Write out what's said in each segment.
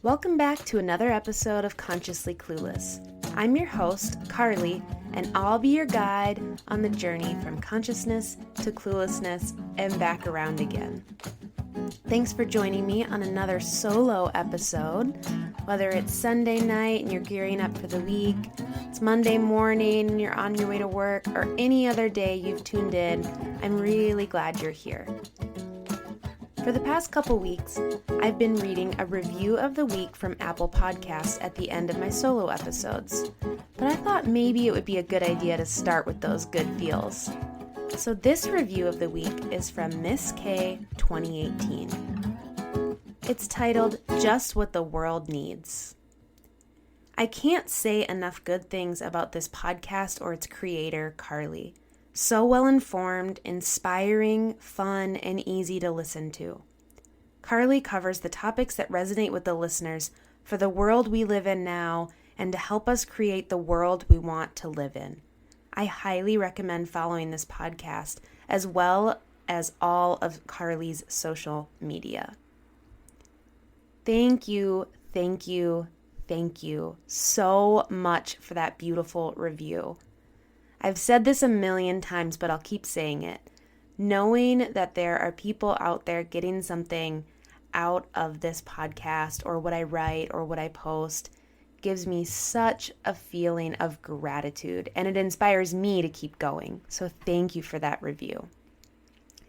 Welcome back to another episode of Consciously Clueless. I'm your host, Carly, and I'll be your guide on the journey from consciousness to cluelessness and back around again. Thanks for joining me on another solo episode. Whether it's Sunday night and you're gearing up for the week, it's Monday morning and you're on your way to work, or any other day you've tuned in, I'm really glad you're here. For the past couple weeks, I've been reading a review of the week from Apple Podcasts at the end of my solo episodes, but I thought maybe it would be a good idea to start with those good feels. So this review of the week is from Miss K 2018. It's titled, Just What the World Needs. I can't say enough good things about this podcast or its creator, Carly. So well-informed, inspiring, fun, and easy to listen to. Carly covers the topics that resonate with the listeners for the world we live in now and to help us create the world we want to live in. I highly recommend following this podcast as well as all of Carly's social media. Thank you so much for that beautiful review. I've said this a million times, but I'll keep saying it. Knowing that there are people out there getting something out of this podcast or what I write or what I post gives me such a feeling of gratitude, and it inspires me to keep going. So thank you for that review.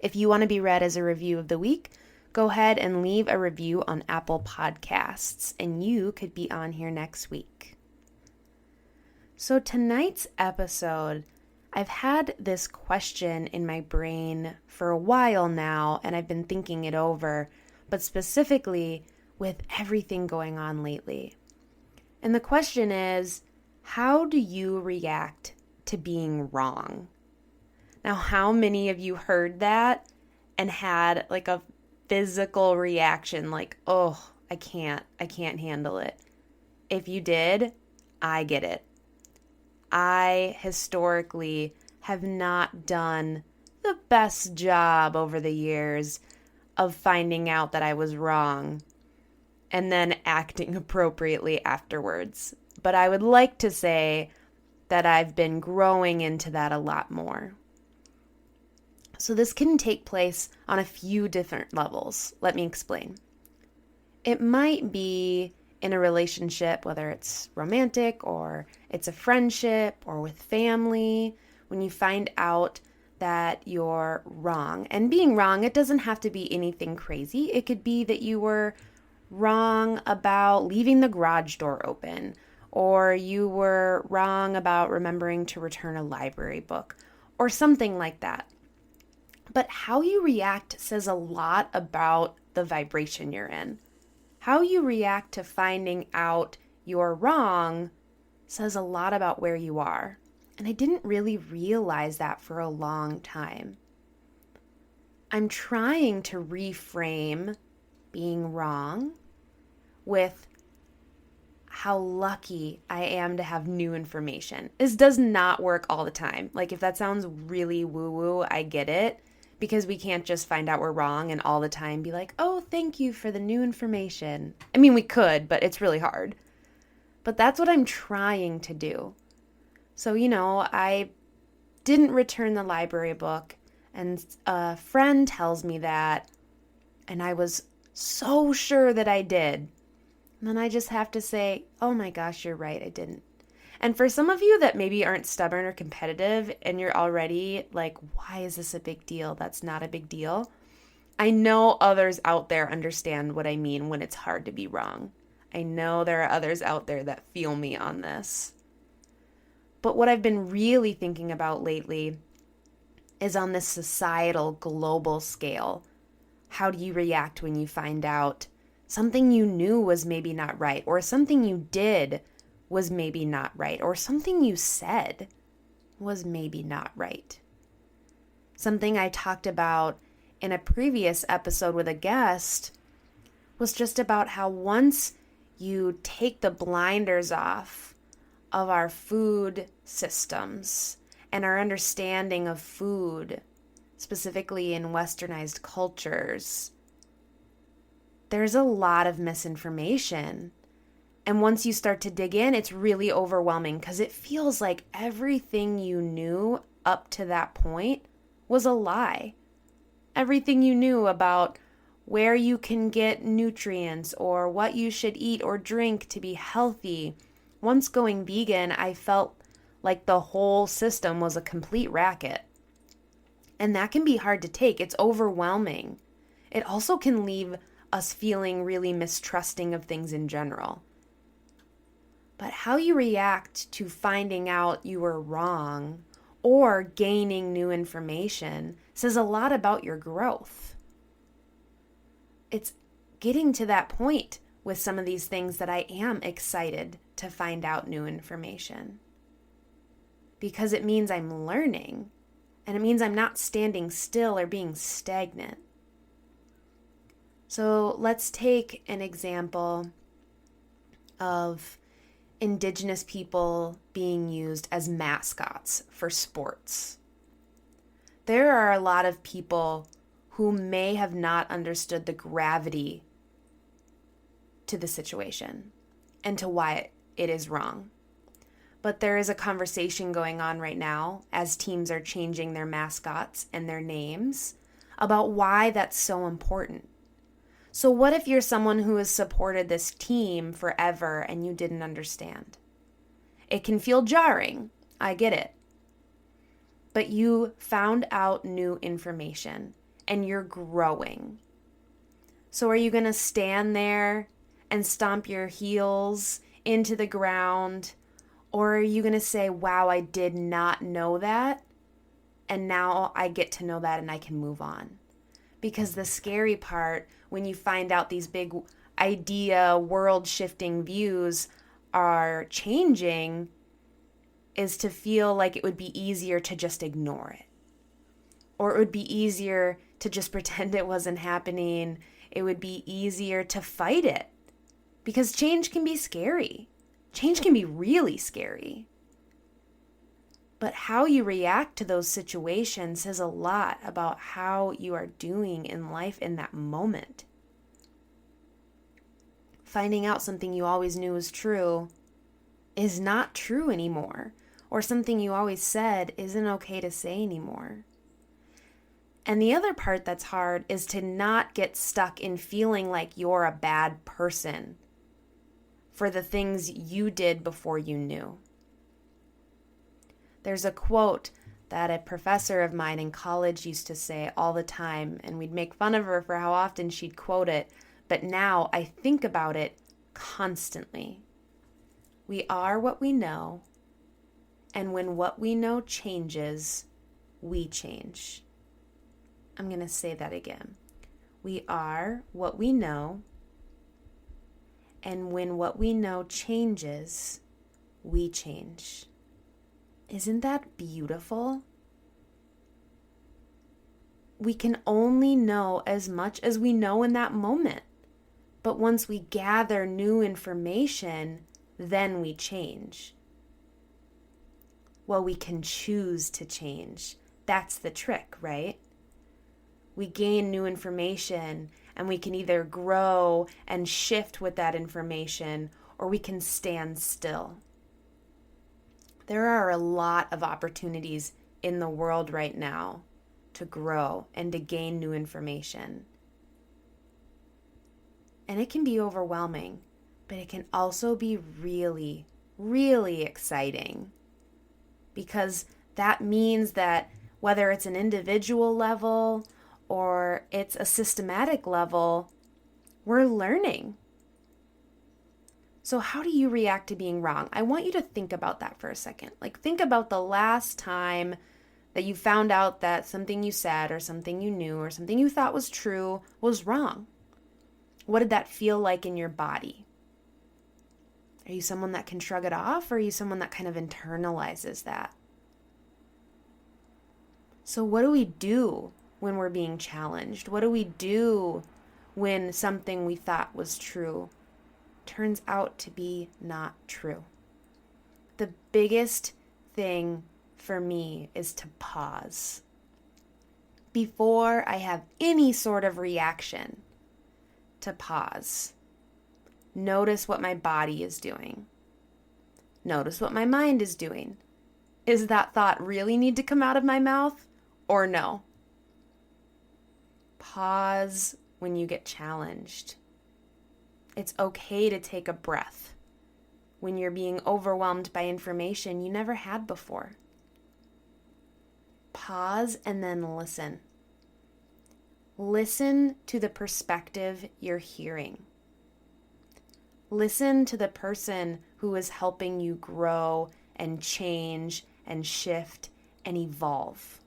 If you want to be read as a review of the week, go ahead and leave a review on Apple Podcasts, and you could be on here next week. So tonight's episode, I've had this question in my brain for a while now, and I've been thinking it over, but specifically with everything going on lately. And the question is, how do you react to being wrong? Now, how many of you heard that and had like a physical reaction like, oh, I can't handle it? If you did, I get it. I historically have not done the best job over the years of finding out that I was wrong and then acting appropriately afterwards. But I would like to say that I've been growing into that a lot more. So this can take place on a few different levels. Let me explain. It might be in a relationship, whether it's romantic or it's a friendship or with family, when you find out that you're wrong. And being wrong, it doesn't have to be anything crazy. It could be that you were wrong about leaving the garage door open, or you were wrong about remembering to return a library book, or something like that. But how you react says a lot about the vibration you're in. How you react to finding out you're wrong says a lot about where you are. And I didn't really realize that for a long time. I'm trying to reframe being wrong with how lucky I am to have new information. This does not work all the time. Like, if that sounds really woo-woo, I get it. Because we can't just find out we're wrong and all the time be like, oh, thank you for the new information. I mean, we could, but it's really hard. But that's what I'm trying to do. So, I didn't return the library book, and a friend tells me that, and I was so sure that I did. And then I just have to say, oh my gosh, you're right, I didn't. And for some of you that maybe aren't stubborn or competitive and you're already like, why is this a big deal? That's not a big deal. I know others out there understand what I mean when it's hard to be wrong. I know there are others out there that feel me on this. But what I've been really thinking about lately is on this societal, global scale. How do you react when you find out something you knew was maybe not right, or something you did was maybe not right, or something you said was maybe not right? Something I talked about in a previous episode with a guest was just about how once you take the blinders off of our food systems and our understanding of food, specifically in westernized cultures, there's a lot of misinformation. And once you start to dig in, it's really overwhelming because it feels like everything you knew up to that point was a lie. Everything you knew about where you can get nutrients or what you should eat or drink to be healthy. Once going vegan, I felt like the whole system was a complete racket. And that can be hard to take. It's overwhelming. It also can leave us feeling really mistrusting of things in general. But how you react to finding out you were wrong or gaining new information says a lot about your growth. It's getting to that point with some of these things that I am excited to find out new information. Because it means I'm learning, and it means I'm not standing still or being stagnant. So let's take an example of Indigenous people being used as mascots for sports. There are a lot of people who may have not understood the gravity to the situation and to why it is wrong. But there is a conversation going on right now as teams are changing their mascots and their names about why that's so important. So what if you're someone who has supported this team forever and you didn't understand? It can feel jarring. I get it. But you found out new information and you're growing. So are you going to stand there and stomp your heels into the ground? Or are you going to say, wow, I did not know that, and now I get to know that and I can move on? Because the scary part, when you find out these big idea, world-shifting views are changing, is to feel like it would be easier to just ignore it. Or it would be easier to just pretend it wasn't happening. It would be easier to fight it. Because change can be scary. Change can be really scary. But how you react to those situations says a lot about how you are doing in life in that moment. Finding out something you always knew was true is not true anymore, or something you always said isn't okay to say anymore. And the other part that's hard is to not get stuck in feeling like you're a bad person for the things you did before you knew. There's a quote that a professor of mine in college used to say all the time, and we'd make fun of her for how often she'd quote it, but now I think about it constantly. We are what we know, and when what we know changes, we change. I'm going to say that again. We are what we know, and when what we know changes, we change. Isn't that beautiful? We can only know as much as we know in that moment. But once we gather new information, then we change. Well, we can choose to change. That's the trick, right? We gain new information and we can either grow and shift with that information, or we can stand still. There are a lot of opportunities in the world right now to grow and to gain new information. And it can be overwhelming, but it can also be really, really exciting. Because that means that whether it's an individual level or it's a systematic level, we're learning. So how do you react to being wrong? I want you to think about that for a second. Think about the last time that you found out that something you said or something you knew or something you thought was true was wrong. What did that feel like in your body? Are you someone that can shrug it off, or are you someone that kind of internalizes that? So what do we do when we're being challenged? What do we do when something we thought was true turns out to be not true? The biggest thing for me is to pause. Before I have any sort of reaction, to pause. Notice what my body is doing. Notice what my mind is doing. Is that thought really need to come out of my mouth or no? Pause when you get challenged. It's okay to take a breath when you're being overwhelmed by information you never had before. Pause and then listen. Listen to the perspective you're hearing. Listen to the person who is helping you grow and change and shift and evolve.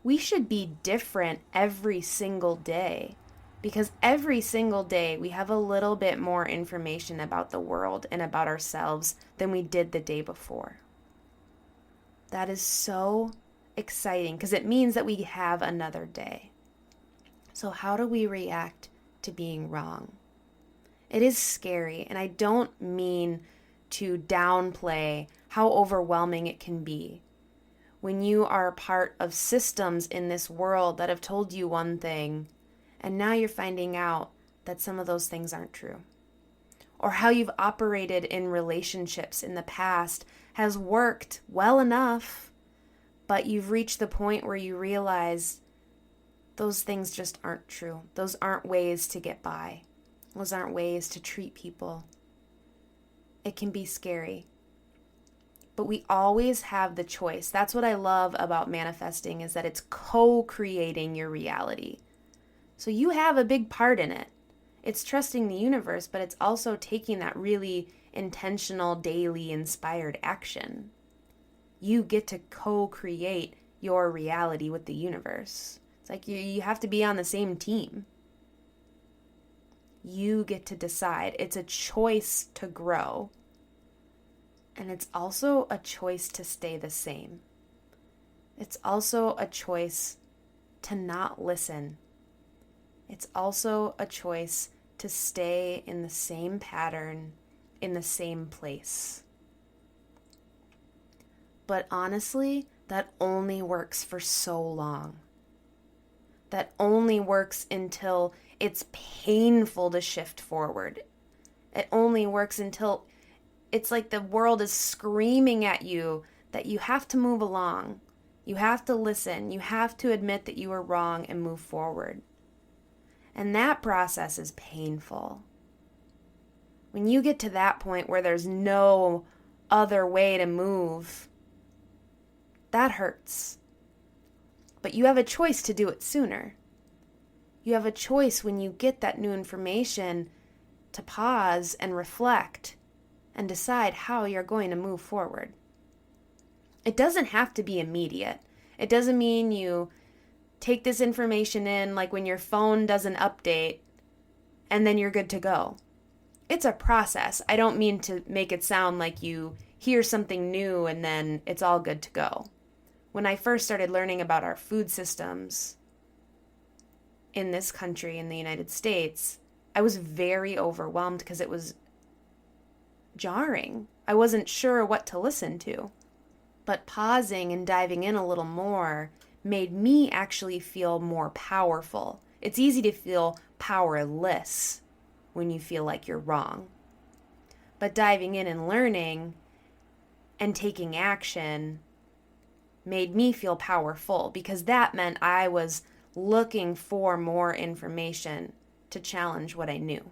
We should be different every single day because every single day we have a little bit more information about the world and about ourselves than we did the day before. That is so exciting because it means that we have another day. So how do we react to being wrong? It is scary, and I don't mean to downplay how overwhelming it can be when you are a part of systems in this world that have told you one thing, and now you're finding out that some of those things aren't true. Or how you've operated in relationships in the past has worked well enough, but you've reached the point where you realize those things just aren't true. Those aren't ways to get by. Those aren't ways to treat people. It can be scary. But we always have the choice. That's what I love about manifesting, is that it's co-creating your reality. So you have a big part in it. It's trusting the universe, but it's also taking that really intentional, daily, inspired action. You get to co-create your reality with the universe. It's like you have to be on the same team. You get to decide. It's a choice to grow. And it's also a choice to stay the same. It's also a choice to not listen. It's also a choice to stay in the same pattern, in the same place. But honestly, that only works for so long. That only works until it's painful to shift forward. It only works until it's like the world is screaming at you that you have to move along. You have to listen. You have to admit that you are wrong and move forward. And that process is painful. When you get to that point where there's no other way to move, that hurts. But you have a choice to do it sooner. You have a choice when you get that new information to pause and reflect and decide how you're going to move forward. It doesn't have to be immediate. It doesn't mean you take this information in like when your phone does an update and then you're good to go. It's a process. I don't mean to make it sound like you hear something new and then it's all good to go. When I first started learning about our food systems in this country, in the United States, I was very overwhelmed because it was jarring. I wasn't sure what to listen to. But pausing and diving in a little more made me actually feel more powerful. It's easy to feel powerless when you feel like you're wrong. But diving in and learning and taking action made me feel powerful, because that meant I was looking for more information to challenge what I knew.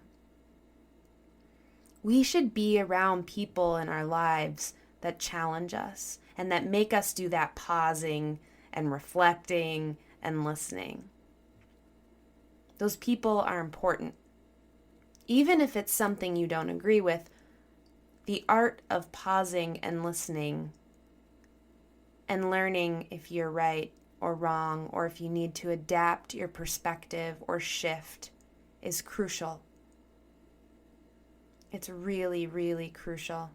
We should be around people in our lives that challenge us and that make us do that pausing and reflecting and listening. Those people are important. Even if it's something you don't agree with, the art of pausing and listening and learning if you're right or wrong, or if you need to adapt your perspective or shift, is crucial. It's really, really crucial.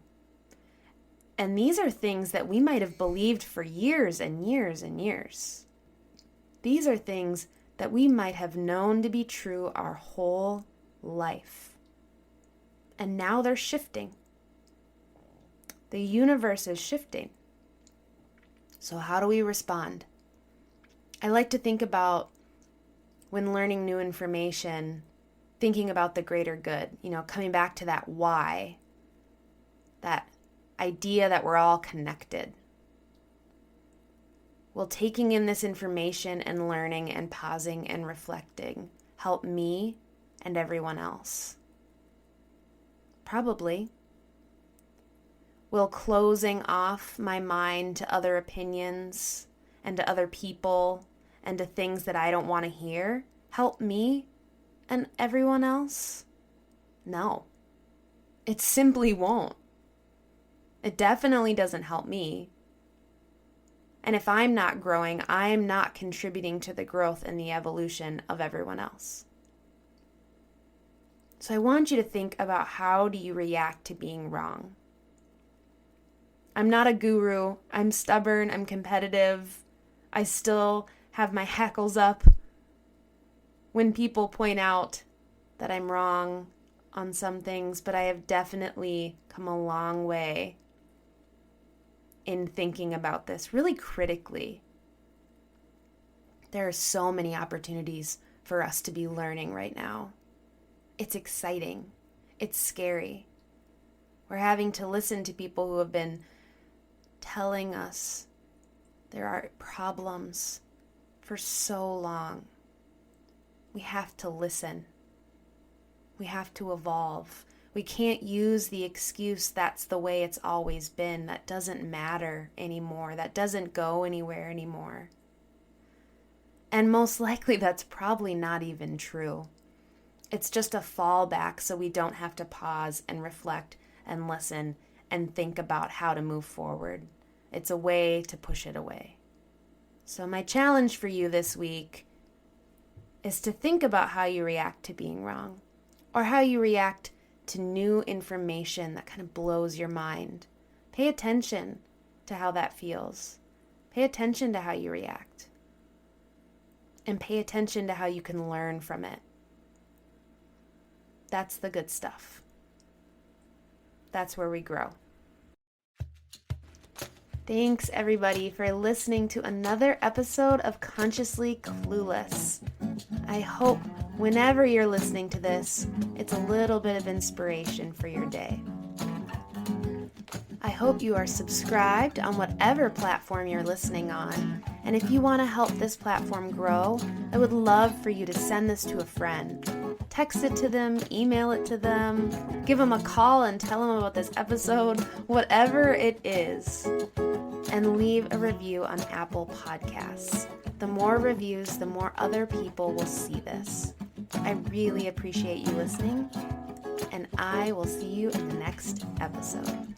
And these are things that we might have believed for years and years and years. These are things that we might have known to be true our whole life. And now they're shifting. The universe is shifting. So how do we respond? I like to think about when learning new information, thinking about the greater good, coming back to that why, that idea that we're all connected. Will taking in this information and learning and pausing and reflecting help me and everyone else? Probably. Will closing off my mind to other opinions and to other people and to things that I don't want to hear help me and everyone else? No. It simply won't. It definitely doesn't help me. And if I'm not growing, I'm not contributing to the growth and the evolution of everyone else. So I want you to think about, how do you react to being wrong? I'm not a guru. I'm stubborn. I'm competitive. I still have my hackles up when people point out that I'm wrong on some things, but I have definitely come a long way in thinking about this really critically. There are so many opportunities for us to be learning right now. It's exciting. It's scary. We're having to listen to people who have been telling us there are problems for so long. We have to listen. We have to evolve. We can't use the excuse that's the way it's always been. That doesn't matter anymore. That doesn't go anywhere anymore. And most likely that's probably not even true. It's just a fallback so we don't have to pause and reflect and listen and think about how to move forward. It's a way to push it away. So my challenge for you this week is to think about how you react to being wrong, or how you react to new information that kind of blows your mind. Pay attention to how that feels. Pay attention to how you react. And pay attention to how you can learn from it. That's the good stuff. That's where we grow. Thanks, everybody, for listening to another episode of Consciously Clueless. I hope whenever you're listening to this, it's a little bit of inspiration for your day. I hope you are subscribed on whatever platform you're listening on. And if you want to help this platform grow, I would love for you to send this to a friend. Text it to them, email it to them, give them a call and tell them about this episode, whatever it is. And leave a review on Apple Podcasts. The more reviews, the more other people will see this. I really appreciate you listening, and I will see you in the next episode.